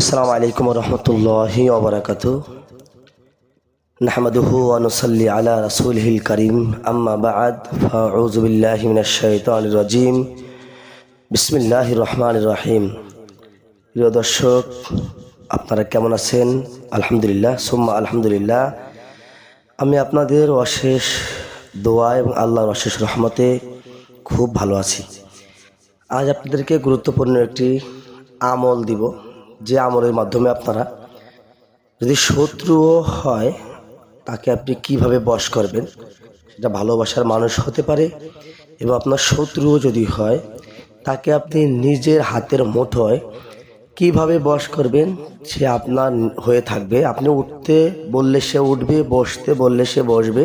আসসালামু আলাইকুম ওয়া রাহমাতুল্লাহি ওয়া বারাকাতুহু নাহমাদুহু ওয়া নুসাল্লি আলা রাসূলিহিল কারীম আম্মা বা'দ ফাআউযু বিল্লাহি মিনাশ শাইতানির রাজীম বিসমিল্লাহির রহমানির রহিম। প্রিয় দর্শক, আপনারা কেমন আছেন? আলহামদুলিল্লাহ সুম্মা আলহামদুলিল্লাহ। আমি আপনাদের অশেষ দোয়া এবং আল্লাহর অশেষ রহমতে খুব ভালো আছি। আজ আপনাদেরকে গুরুত্বপূর্ণ একটি আমল দিব, যে আমলের মাধ্যমে আপনারা যদি শত্রুও হয় তাকে আপনি কিভাবে বশ করবেন। সেটা ভালোবাসার মানুষ হতে পারে, এবং আপনার শত্রুও যদি হয় তাকে আপনি নিজের হাতের মুঠোয় কিভাবে বশ করবেন সে আপনার হয়ে থাকবে। আপনি উঠতে বললে সে উঠবে, বসতে বললে সে বসবে।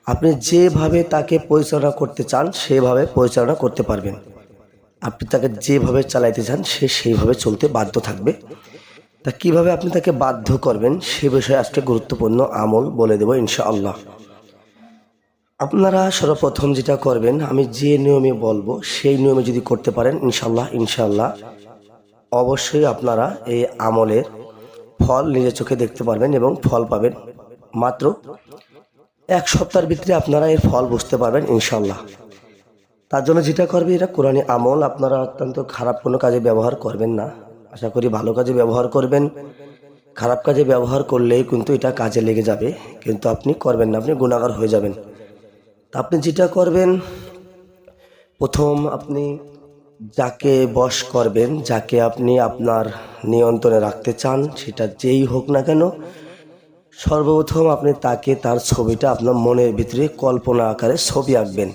আপনি যেভাবে তাকে পরিচালনা করতে চান সেভাবে পরিচালনা করতে পারবেন। আপনি তাকে যেভাবে চালাইতে চান সে সেইভাবে চলতে বাধ্য থাকবে। তা কিভাবে আপনি তাকে বাধ্য করবেন সে বিষয়ে আজকে গুরুত্বপূর্ণ আমল বলে দেব ইনশাআল্লাহ। আপনারা সর্বপ্রথম যেটা করবেন, আমি যে নিয়মে বলবো সেই নিয়মে যদি করতে পারেন ইনশাআল্লাহ অবশ্যই আপনারা এই আমলের ফল নিজের চোখে দেখতে পারবেন এবং ফল পাবেন। মাত্র এক সপ্তাহের ভিতরে আপনারা এর ফল বুঝতে পারবেন ইনশাআল্লাহ। তার জন্য যেটা করবে, এটা কোরআনী আমল। আপনারা অত্যন্ত খারাপ কোনো কাজে ব্যবহার করবেন না, আশা করি ভালো কাজে ব্যবহার করবেন। খারাপ কাজে ব্যবহার করলেই কিন্তু এটা কাজে লেগে যাবে, কিন্তু আপনি করবেন না, আপনি গুনাহগার হয়ে যাবেন। তা আপনি যেটা করবেন, প্রথম আপনি যাকে বশ করবেন, যাকে আপনি আপনার নিয়ন্ত্রণে রাখতে চান, সেটা যেই হোক না কেন, সর্বপ্রথম আপনি তাকে তার ছবিটা আপনার মনের ভিতরে কল্পনা আকারে ছবি আঁকবেন।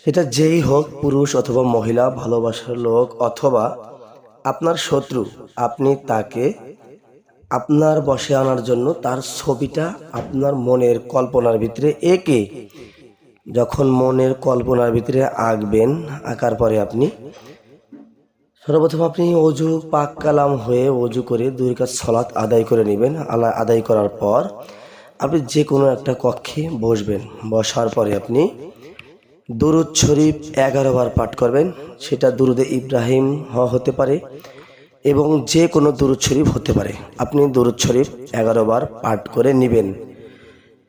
সেটা যেই হোক, পুরুষ অথবা মহিলা, ভালোবাসার লোক অথবা আপনার শত্রু, আপনি তাকে আপনার বশে আনার জন্য তার ছবিটা আপনার মনের কল্পনার ভিতরে এঁকে, যখন মনের কল্পনার ভিতরে আঁকবেন, আঁকার পরে আপনি সর্বপ্রথম আপনি অজু পাক কালাম হয়ে অজু করে 2 রাকাত সালাত আদায় করে নেবেন। আদায় করার পর আপনি যে কোনো একটা কক্ষে বসবেন। বসার পরে আপনি দুরুদ শরীফ 11 বার পাঠ করবেন। সেটা দুরুদে ইব্রাহিম হতে পারে এবং যে কোনো দুরুদ শরীফ হতে পারে। আপনি দুরুদ শরীফ 11 বার পাঠ করে নেবেন।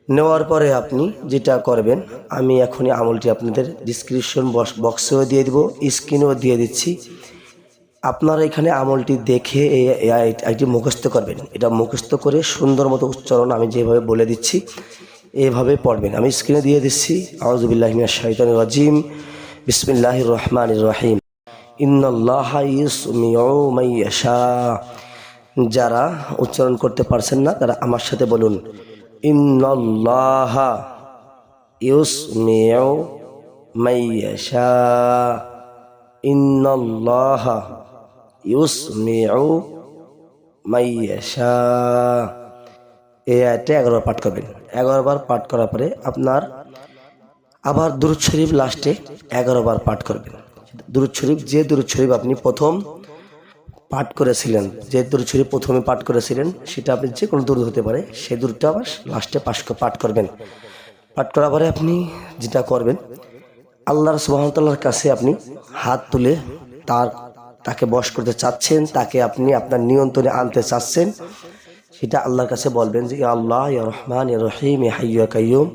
নেওয়ার পরে আপনি যেটা করবেন, আমি এখনই আমলটি আপনাদের ডিসক্রিপশন বক্সেও দিয়ে দিব, স্ক্রিনেও দিয়ে দিচ্ছি। আপনারা এখানে আমলটি দেখে এটি মুখস্থ করবেন। এটা মুখস্থ করে সুন্দর মতো উচ্চারণ আমি যেভাবে বলে দিচ্ছি এভাবে পড়বেন। আমি স্ক্রিনে দিয়ে দিচ্ছি। আউযু বিল্লাহি মিনাশ শাইতানির রাজীম বিসমিল্লাহির রহমানির রহিম ইন্নাল্লাহা ইউসমিউ মান ইয়াশা। যারা উচ্চারণ করতে পারছেন না তারা আমার সাথে বলুন, ইন্নাল্লাহা ইউসমিউ মান ইয়াশা, ইন্নাল্লাহা ইউসমিউ মান ইয়াশা। এই আয়াতটা 11 বার পাঠ করবেন। 11 বার পাঠ করার পরে আপনার আবার দুরূদ শরীফ লাস্টে 11 বার পাঠ করবেন। দুরূদ শরীফ, যে দুরূদ শরীফ আপনি প্রথম পাঠ করেছিলেন, যে দুরূদ শরীফ প্রথমে পাঠ করেছিলেন, সেটা আপনি যে কোনো দুরূদ হতে পারে, সেই দুরূদটা আবার লাস্টে পাঠ করবেন। পাঠ করার পরে আপনি যেটা করবেন, আল্লাহ সুবহানাহু ওয়া তাআলার কাছে আপনি হাত তুলে তাকে বশ করতে চাচ্ছেন, তাকে আপনি আপনার নিয়ন্ত্রণে আনতে চাচ্ছেন, সেটা আল্লাহর কাছে বলবেন যে ইয়া আল্লাহ, ইয়া রহমান, ইয়া রহিম, ইয়া হাইয়্যু ইয়া কাইয়্যুম,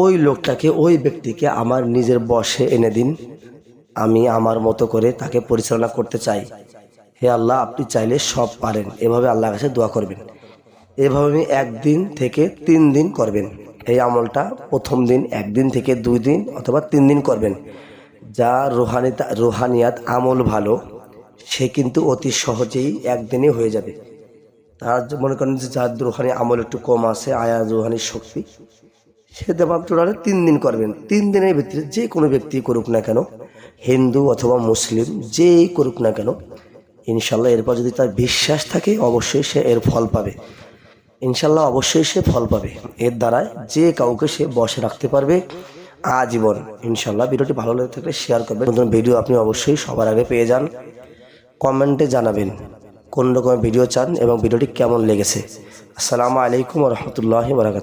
ওই লোকটাকে, ওই ব্যক্তিকে আমার নিজের বশে এনে দিন। আমি আমার মতো করে তাকে পরিচালনা করতে চাই। হে আল্লাহ, আপনি চাইলে সব পারেন। এভাবে আল্লাহর কাছে দোয়া করবেন। এভাবে আমি 1 দিন থেকে 3 দিন করবেন। এই আমলটা প্রথম দিন 1 দিন থেকে 2 দিন অথবা 3 দিন করবেন। যা রুহানিয়াত আমল ভালো, সে কিন্তু অতি সহজেই 1 দিনে হয়ে যাবে। তার মনে করেন যে যার রুহানি আমল একটু কম আছে, রুহানির শক্তি, সে দেবান্তরে 3 দিন করবেন। 3 দিনের ভিতরে যে কোনো ব্যক্তি করুক না কেন, হিন্দু অথবা মুসলিম যেই করুক না কেন, ইনশাল্লাহ এরপর যদি তার বিশ্বাস থাকে অবশ্যই সে এর ফল পাবে। ইনশাল্লাহ অবশ্যই সে ফল পাবে। এর দ্বারা যে কাউকে সে বশে রাখতে পারবে আজীবন ইনশাল্লাহ। ভিডিওটি ভালো লেগে থাকলে শেয়ার করবেন। নতুন ভিডিও আপনি অবশ্যই সবার আগে পেয়ে যান। কমেন্টে জানাবেন কোন রকমের ভিডিও চান এবং ভিডিওটি কেমন লেগেছে। আসসালামু আলাইকুম ওয়া রাহমাতুল্লাহি ওয়া বারাকাতুহু।